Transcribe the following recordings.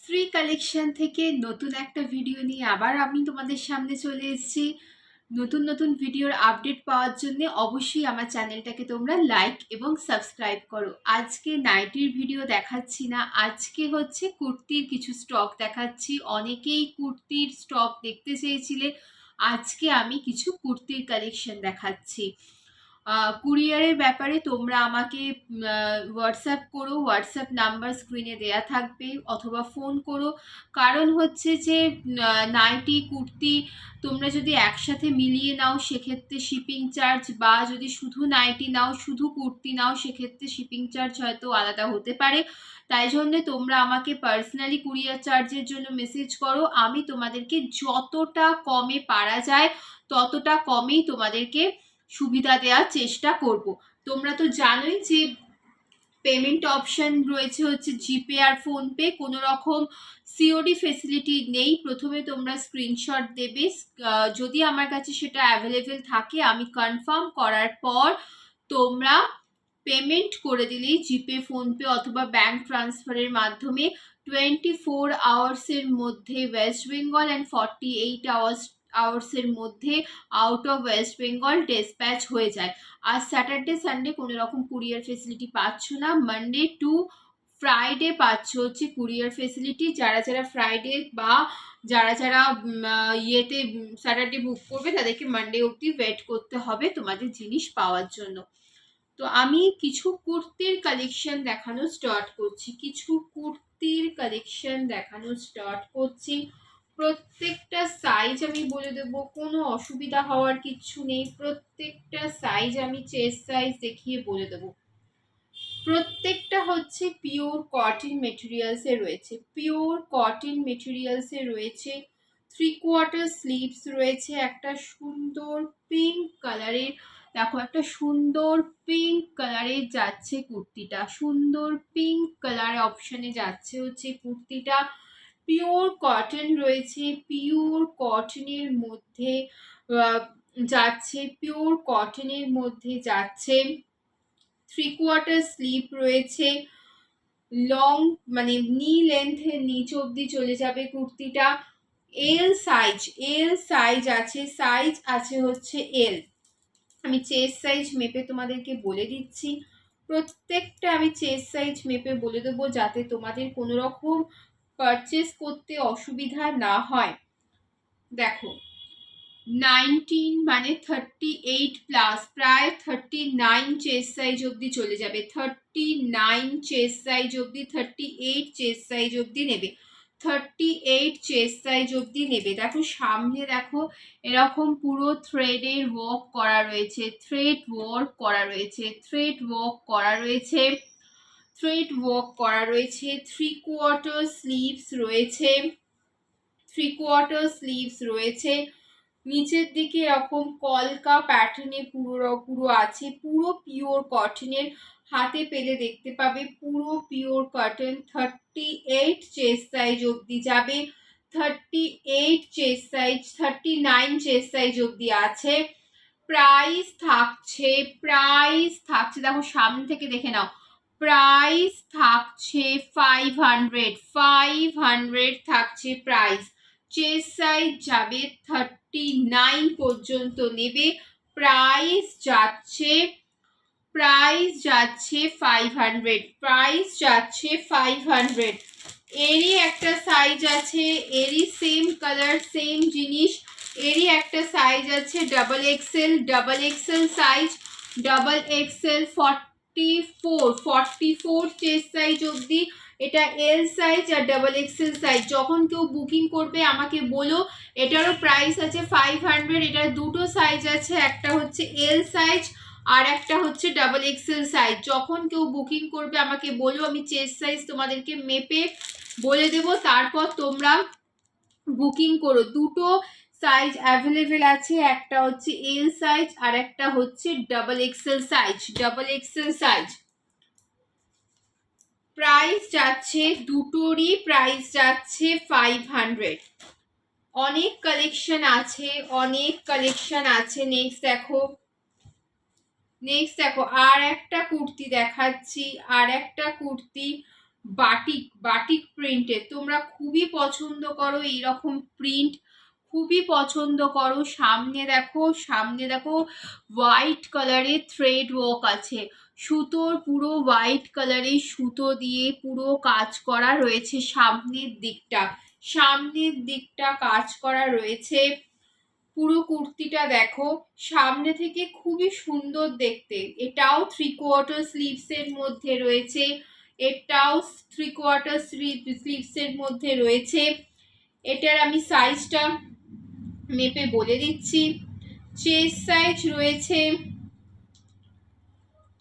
Shri collection থেকে নতুন একটা ভিডিও নিয়ে আবার আমি তোমাদের সামনে চলে এসেছি। নতুন নতুন ভিডিওর আপডেট পাওয়ার জন্য অবশ্যই আমার চ্যানেলটাকে তোমরা লাইক এবং সাবস্ক্রাইব করো। আজকে নাইটির ভিডিও দেখাচ্ছি না, আজকে হচ্ছে কুর্তির কিছু স্টক দেখাচ্ছি। অনেকেই কুর্তির স্টক দেখতে চেয়েছিলে, আজকে আমি কিছু কুর্তির কালেকশন দেখাচ্ছি। কুরিয়ারের ব্যাপারে তোমরা আমাকে হোয়াটসঅ্যাপ করো, হোয়াটসঅ্যাপ নাম্বার স্ক্রিনে দেয়া থাকবে, অথবা ফোন করো। কারণ হচ্ছে যে নাইটি কুর্তি তোমরা যদি একসাথে মিলিয়ে নাও সেক্ষেত্রে শিপিং চার্জ, বা যদি শুধু নাইটি নাও শুধু কুর্তি নাও সেক্ষেত্রে শিপিং চার্জ হয়তো আলাদা হতে পারে। তাই জন্য তোমরা আমাকে পার্সোনালি কুরিয়ার চার্জের জন্য মেসেজ করো, আমি তোমাদেরকে যতটা কমে পারা যায় ততটা কমেই তোমাদেরকে সুবিধা দেওয়ার চেষ্টা করব। তোমরা তো জানোই যে পেমেন্ট অপশন রয়েছে হচ্ছে জিপে আর ফোনপে, কোনো রকম সিওডি ফেসিলিটি নেই। প্রথমে তোমরা স্ক্রিনশট দেবে, যদি আমার কাছে সেটা অ্যাভেলেবেল থাকে আমি কনফার্ম করার পর তোমরা পেমেন্ট করে দিলেই জিপে ফোনপে অথবা ব্যাংক ট্রান্সফারের মাধ্যমে 24 আওয়ার্সের মধ্যে ওয়েস্ট বেঙ্গল অ্যান্ড 48 আওয়ার্সের মধ্যে out of West Bengal dispatch হয়ে যায়। আর স্যাটারডে সানডে কোনো রকম কুরিয়ার ফেসিলিটি পাচ্ছ না, মানডে টু ফ্রাইডে পাচ্ছ হচ্ছে কুরিয়ার ফেসিলিটি। যারা যারা ফ্রাইডে বা যারা যারা ইয়েতে স্যাটারডে বুক করবে তাদেরকে মানডে অবধি ওয়েট করতে হবে তোমাদের জিনিস পাওয়ার জন্য। তো আমি কিছু কুর্তির কালেকশন দেখানো স্টার্ট করছি। প্রত্যেকটা সাইজ আমি বলে দেবো, কোনো অসুবিধা হওয়ার কিচ্ছু নেই। প্রত্যেকটা সাইজ আমি চেস্ট সাইজ দেখিয়ে বলে দেবো। প্রত্যেকটা হচ্ছে পিওর কটন মেটেরিয়ালসে রয়েছে। 3/4 স্লিভস রয়েছে। একটা সুন্দর পিঙ্ক কালারের, দেখো একটা সুন্দর পিঙ্ক কালারে যাচ্ছে কুর্তিটা, সুন্দর পিঙ্ক কালার অপশনে যাচ্ছে হচ্ছে কুর্তিটা। পিওর কটন রয়েছে, পিওর কটনের মধ্যে যাচ্ছে 3/4 স্লিভ রয়েছে। লং মানে নি লেন্থের নিচ অবধি চলে যাবে কুর্তিটা। এল সাইজ আছে হচ্ছে এল। আমি চেস্ট সাইজ মেপে তোমাদেরকে বলে দিচ্ছি। প্রত্যেকটা আমি চেস্ট সাইজ মেপে বলে দেবো যাতে তোমাদের কোনো রকম পারচেস করতে অসুবিধা না হয়। দেখো 19 মানে 38 প্লাস, প্রায় 39 চেস্ট সাইজ অবধি চলে যাবে। 39 চেস্ট সাইজ অবধি, 38 চেস্ট সাইজ অবধি নেবে, 38 চেস্ট সাইজ অবধি নেবে। দেখো সামনে দেখো এরকম পুরো থ্রেডের ওয়ার্ক করা রয়েছে, থ্রেড ওয়ার্ক করা রয়েছে। 3/4 স্লিভস রয়েছে। নিচের দিকে এরকম কলকা প্যাটার্নে পুরো আছে, পুরো পিওর কটনের। হাতে পেলে দেখতে পাবে পুরো পিওর কটন। 38 চেস্ট সাইজ অবধি যাবে, 39 চেস্ট সাইজ অবধি আছে। প্রাইস থাকছে দেখো সামনে থেকে দেখে নাও, প্রাইস থাকছে 500 থাকছে প্রাইস। চেস্ট সাইজ যাবে 39 পর্যন্ত নেবে, প্রাইস যাচ্ছে 500। এরই একটা সাইজ আছে, এরই সেম কালার সেম জিনিস, এরই একটা সাইজ আছে double XL size, 44 chest size অবধি। এটা এল সাইজ আর ডাবল এক্সেল সাইজ। যখন কেউ বুকিং করবে আমাকে বলো। এটারও প্রাইস আছে 500। এটার দুটো সাইজ আছে, একটা হচ্ছে এল সাইজ আর একটা হচ্ছে ডাবল এক্সেল সাইজ। যখন কেউ বুকিং করবে আমাকে বলো, আমি চেস্ট সাইজ তোমাদেরকে মেপে বলে দেব, তারপর তোমরা বুকিং করো। দুটো সাইজ অ্যাভেলেবেল আছে, একটা হচ্ছে এল সাইজ আর একটা হচ্ছে ডাবল এক্সেল সাইজ। প্রাইস যাচ্ছে, দুটোরই প্রাইস যাচ্ছে 500। অনেক কালেকশন আছে। নেক্সট দেখো আর একটা কুর্তি দেখাচ্ছি, বাটিক প্রিন্টের, তোমরা খুবই পছন্দ করো এইরকম প্রিন্ট, খুবই পছন্দ করো। সামনে দেখো হোয়াইট কালারের থ্রেড ওয়ার্ক আছে, সুতোর পুরো হোয়াইট কালারের সুতো দিয়ে পুরো কাজ করা রয়েছে। সামনের দিকটা কাজ করা রয়েছে। পুরো কুর্তিটা দেখো সামনে থেকে খুবই সুন্দর দেখতে। এটাও 3/4 স্লিভস এর মধ্যে রয়েছে, এটাও 3/4 স্লিভস এর মধ্যে রয়েছে। এটার আমি সাইজটা মেপে বলে দিচ্ছি। চেস্ট সাইজ রয়েছে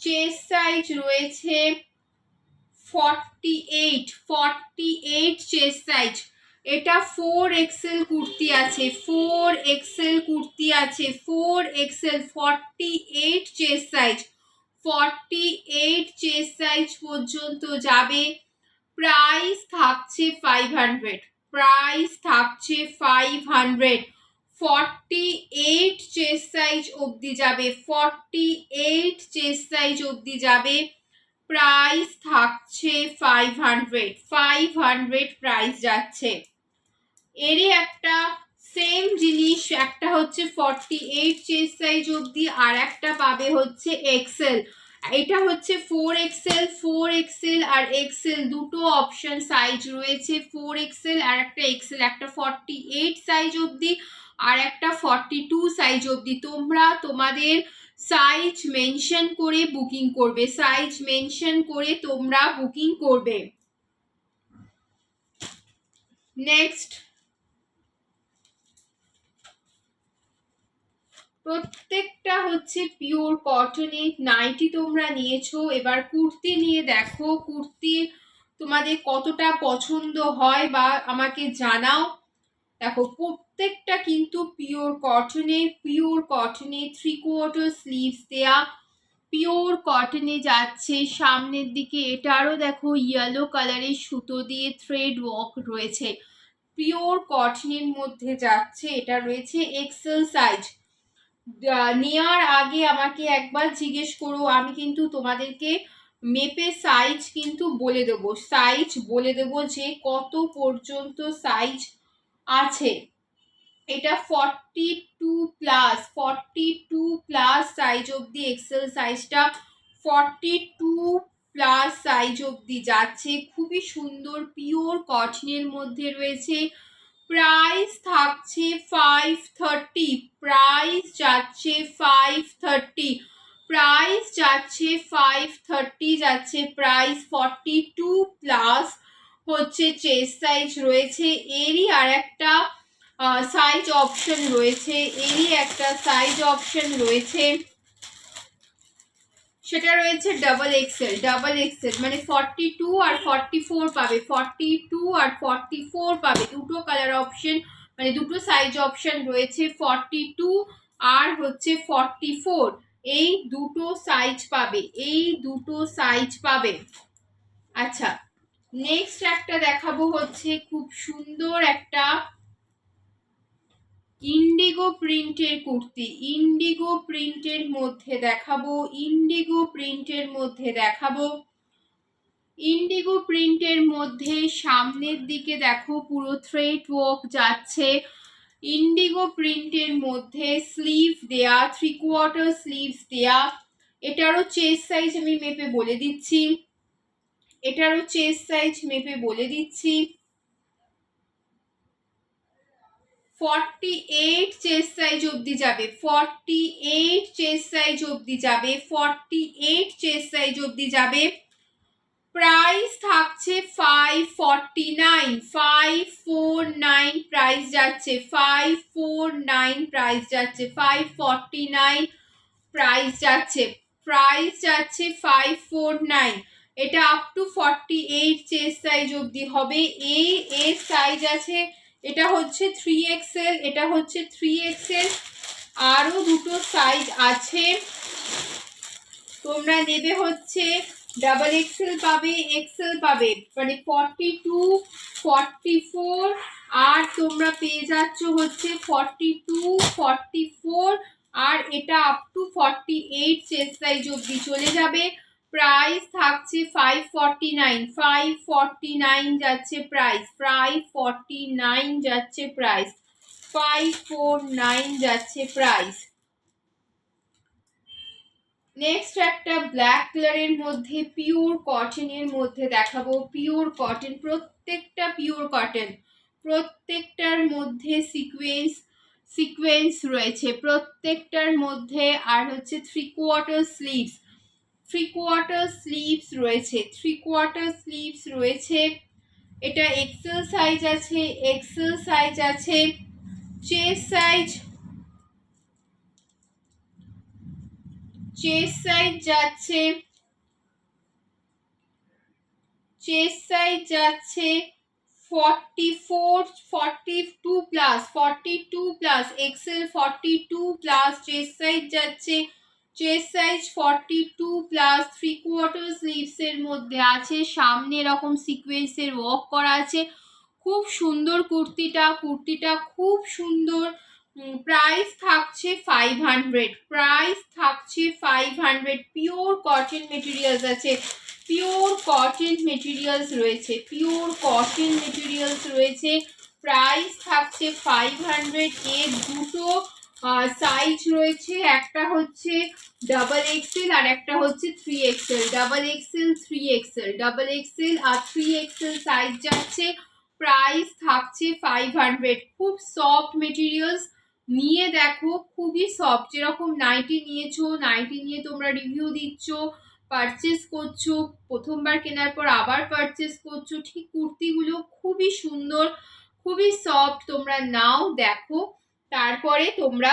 48 চেস্ট সাইজ। এটা 4XL কুর্তি আছে, 48 চেস্ট সাইজ, 48 চেস্ট সাইজ পর্যন্ত যাবে। প্রাইস থাকছে 500, 48 চেস্ট সাইজ অবধি যাবে, 48 চেস্ট সাইজ অবধি যাবে। প্রাইস থাকছে 500 প্রাইস যাচ্ছে। এরই একটা সেম জিনিস, একটা হচ্ছে 48 চেস্ট সাইজ অবধি, আর একটা পাবে হচ্ছে এক্সেল। এটা হচ্ছে 4XL আর এক্সেল দুটো অপশন সাইজ রয়েছে। 4XL আর একটা এক্সেল, একটা 48 সাইজ অবধি আর একটা 42 সাইজ অবধি। তোমরা তোমাদের সাইজ মেনশন করে বুকিং করবে, নেক্সট প্রত্যেকটা হচ্ছে পিওর কটনের নাইটি তোমরা নিয়েছো। এবার কুর্তি নিয়ে দেখো, কুর্তি তোমাদের কতটা পছন্দ হয় বা আমাকে জানাও। দেখো প্রত্যেকটা কিন্তু পিওর কটনের 3/4 স্লিভস দেয়া, পিওর কটনে যাচ্ছে। সামনের দিকে এটারও দেখো ইয়েলো কালারের সুতো দিয়ে থ্রেড ওয়ার্ক রয়েছে, পিওর কটনের মধ্যে যাচ্ছে। এটা রয়েছে এক্সেল সাইজ। নেওয়ার আগে আমাকে একবার জিজ্ঞেস করো, আমি কিন্তু তোমাদেরকে মেপে সাইজ কিন্তু বলে দেবো যে কত পর্যন্ত সাইজ আছে। এটা 42 প্লাস সাইজ অবধি, এক্সেল সাইজটা 42 প্লাস সাইজ অবধি যাচ্ছে। খুবই সুন্দর পিওর কটনের মধ্যে রয়েছে। প্রাইস থাকছে 530, প্রাইস যাচ্ছে 530 যাচ্ছে প্রাইস। 42 প্লাস হচ্ছে চেস্ট সাইজ রয়েছে। এরই আর একটা সাইজ অপশন রয়েছে, সেটা রয়েছে ডাবল এক্সেল। মানে 42 আর 44 পাবে, 42 আর 44 পাবে, দুটো কালার অপশন, মানে দুটো সাইজ অপশন রয়েছে। 42 আর হচ্ছে 44, এই দুটো সাইজ পাবে। আচ্ছা, নেক্সট একটা দেখাবো হচ্ছে খুব সুন্দর একটা ইন্ডিগো প্রিন্টের কুর্তি। ইন্ডিগো প্রিন্টের মধ্যে দেখাবো, ইন্ডিগো প্রিন্টের মধ্যে সামনের দিকে দেখো পুরো থ্রেড ওয়ার্ক যাচ্ছে। ইন্ডিগো প্রিন্টের মধ্যে স্লিভ দেয়া, 3/4 স্লিভস দেয়া। এটারও চেস্ট সাইজ আমি মেপে বলে দিচ্ছি, 48 চেস্ট সাইজ অবধি যাবে, 48 চেস্ট সাইজ অবধি যাবে। প্রাইস থাকছে 549 প্রাইস যাচ্ছে, 549 প্রাইস যাচ্ছে, 549 প্রাইস যাচ্ছে, 549। এটা আপ টু 48 চেস্ট সাইজ অবধি হবে। এর সাইজ আছে, এটা হচ্ছে 3XL, আরো দুটো সাইজ আছে। তোমরা নেবে হচ্ছে ডাবল এক্সেল পাবে, মানে 42, 44, আর তোমরা পেয়ে যাচ্ছ হচ্ছে 42, 44, আর এটা আপ টু 48 চেস্ট সাইজ অবধি চলে যাবে। প্রাইস থাকছে 549, 549 যাচ্ছে প্রাইস, 549 যাচ্ছে প্রাইস, 549 যাচ্ছে প্রাইস। নেক্সট একটা ব্ল্যাক কালারের মধ্যে পিওর কটনের মধ্যে দেখাবো, পিওর কটন, প্রত্যেকটা পিওর কটন, প্রত্যেকটার মধ্যে সিকোয়েন্স রয়েছে প্রত্যেকটার মধ্যে। আর হচ্ছে 3/4 স্লিভস, 3/4 স্লিভস রয়েছে, 3/4 স্লিভস রয়েছে। এটা এক্সেল সাইজ আছে, এক্সেল সাইজ আছে, চেস্ট সাইজ, চেস্ট সাইজ যাচ্ছে, চেস্ট সাইজ যাচ্ছে 42 plus, 42 plus, XL 42 plus, chest size যাচ্ছে, চেস্ট সাইজ 42 প্লাস। 3/4 স্লিভস এর মধ্যে আছে, সামনে এরকম সিকোয়েন্সের ওয়ার্ক করা আছে, খুব সুন্দর কুর্তিটা, কুর্তিটা খুব সুন্দর। প্রাইস থাকছে 500, প্রাইস থাকছে 500। পিওর কটন মেটেরিয়ালস আছে, পিওর কটন মেটেরিয়ালস রয়েছে, পিওর কটন মেটেরিয়ালস রয়েছে। প্রাইস থাকছে 500। এর দুটো সাইজ রয়েছে, একটা হচ্ছে ডাবল এক্সেল আর একটা হচ্ছে 3XL, double XL 3XL, double XL আর 3XL সাইজ যাচ্ছে। প্রাইস থাকছে 500। খুব সফট মেটেরিয়ালস, নিয়ে দেখো খুবই সফট, যেরকম নাইটি নিয়েছো, নাইটি নিয়ে তোমরা রিভিউ দিচ্ছ, পারচেস করছো, প্রথমবার কেনার পর আবার পারচেস করছো, ঠিক কুর্তিগুলো খুবই সুন্দর, খুবই সফট। তোমরা নাও, দেখো, তারপরে তোমরা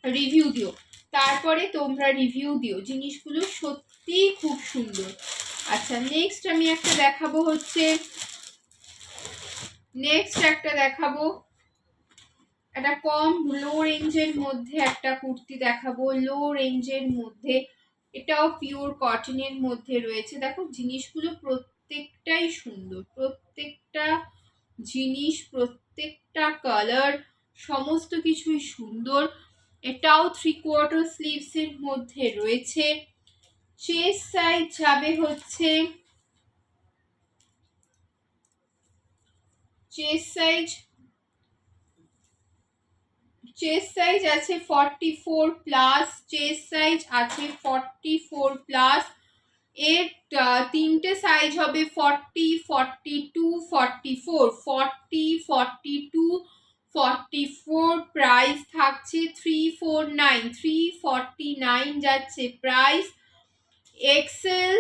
রিভিউ দিও, তারপরে তোমরা রিভিউ দিও, জিনিসগুলো সত্যি খুব সুন্দর। আচ্ছা, নেক্সট আমি একটা দেখাবো, হচ্ছে নেক্সট একটা দেখাবো, একটা কম লো রেঞ্জের মধ্যে একটা কুর্তি দেখাবো, লো রেঞ্জের মধ্যে। এটাও পিওর কটনের মধ্যে রয়েছে। দেখো জিনিসগুলো প্রত্যেকটাই সুন্দর, প্রত্যেকটা জিনিস, প্রত্যেকটা কালার, সমস্ত কিছুই সুন্দর। এটাও 3/4 স্লিভস এর মধ্যে রয়েছে। চেস্ট সাইজ যাবে হচ্ছে, চেস্ট সাইজ আছে 44 প্লাস, চেস্ট সাইজ আছে 44 প্লাস। এর তিনটে সাইজ হবে 40, 42, 44, 40, 42, 44। প্রাইস থাকছে 349, 349 যাচ্ছে প্রাইস। এক্সেল,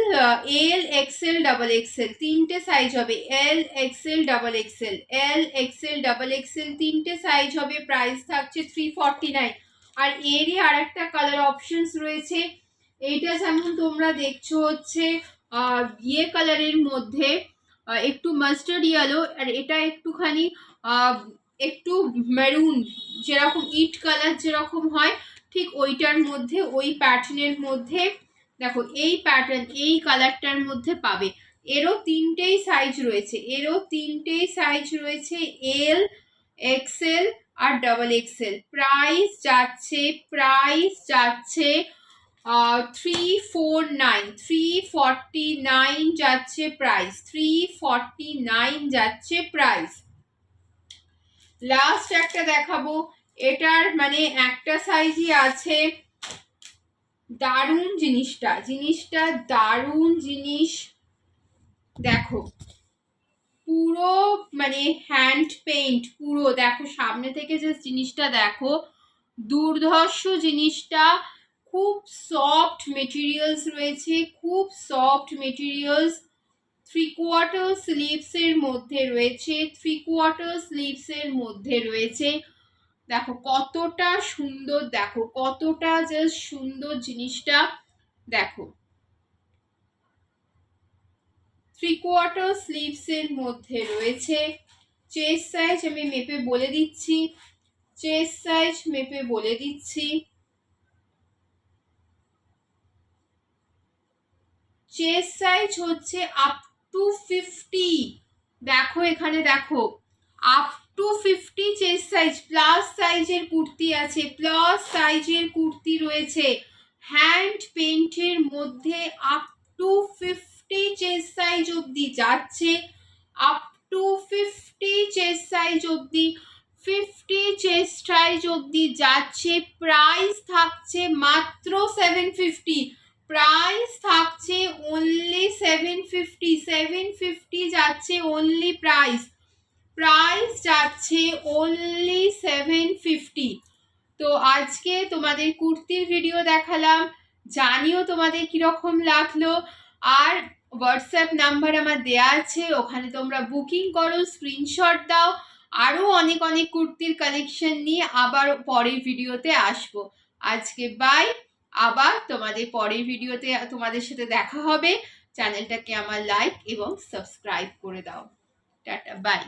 এল, এক্সেল, ডাবল এক্সেল, তিনটে সাইজ হবে, এল, এক্সেল, ডাবল এক্সেল, এল, এক্সেল, ডাবল এক্সেল, তিনটে সাইজ হবে। প্রাইস থাকছে 349। আর এরই আর একটা কালার অপশনস রয়েছে, এইটা যেমন তোমরা দেখছো হচ্ছে ইয়ে কালারের মধ্যে, একটু মাস্টার্ড ইয়েলো, আর এটা একটুখানি একটু মেরুন, যেরকম ইট কালার যেরকম হয়, ঠিক ওইটার মধ্যে, ওই প্যাটার্নের মধ্যে। দেখো এই প্যাটার্ন, এই কালারটার মধ্যে পাবে। এরও তিনটেই সাইজ রয়েছে, এরও তিনটেই সাইজ রয়েছে, এল, এক্সেল আর ডাবল এক্সেল। প্রাইস যাচ্ছে, প্রাইস যাচ্ছে 349, 349 যাচ্ছে প্রাইস, 349 যাচ্ছে প্রাইস। লাস্ট একটা দেখাবো, এটার মানে একটা সাইজই আছে। দারুণ জিনিসটা, জিনিসটা দারুণ জিনিস। দেখো পুরো মানে হ্যান্ড পেইন্ট, পুরো দেখো সামনে থেকে যে জিনিসটা দেখো, দুর্ধর্ষ জিনিসটা। খুব সফট মেটেরিয়ালস রয়েছে, খুব সফট মেটেরিয়ালস। 3/4 স্লিভস এর মধ্যে রয়েছে, 3/4 স্লিভস এর মধ্যে রয়েছে। দেখো কতটা সুন্দর, দেখো কতটা জাস্ট সুন্দর জিনিসটা। দেখো 3/4 স্লিভস এর মধ্যে রয়েছে। চেস্ট সাইজ আমি মেপে বলে দিচ্ছি, চেস্ট সাইজ মেপে বলে দিচ্ছি। চেস্ট সাইজ হচ্ছে আপ টু 50। দেখো এখানে দেখো, up to 50 chest size. Plus সাইজের কুর্তি আছে, প্লাস সাইজের কুর্তি রয়েছে, হ্যান্ড পেইন্টের মধ্যে আপ টু 50 চেস্ট সাইজ অবধি যাচ্ছে, আপ টু 50 চেস্ট সাইজ অবধি, 50 চেস্ট সাইজ অবধি যাচ্ছে। প্রাইস থাকছে মাত্র 750, প্রাইস থাকছে অনলি 750, 750 যাচ্ছে অনলি প্রাইস, প্রাইস যাচ্ছে অনলি 750। তো আজকে তোমাদের কুর্তির ভিডিও দেখালাম, জানিও তোমাদের কিরকম লাগলো। আর হোয়াটসঅ্যাপ নাম্বার আমার দেয়া আছে, ওখানে তোমরা বুকিং করো, স্ক্রিনশট দাও। আরও অনেক অনেক কুর্তির কালেকশন নিয়ে আবার পরের ভিডিওতে আসবো। আজকে বাই, আবার তোমাদের পরের ভিডিওতে তোমাদের সাথে দেখা হবে। চ্যানেলটাকে আমার লাইক এবং সাবস্ক্রাইব করে দাও। Tata, by.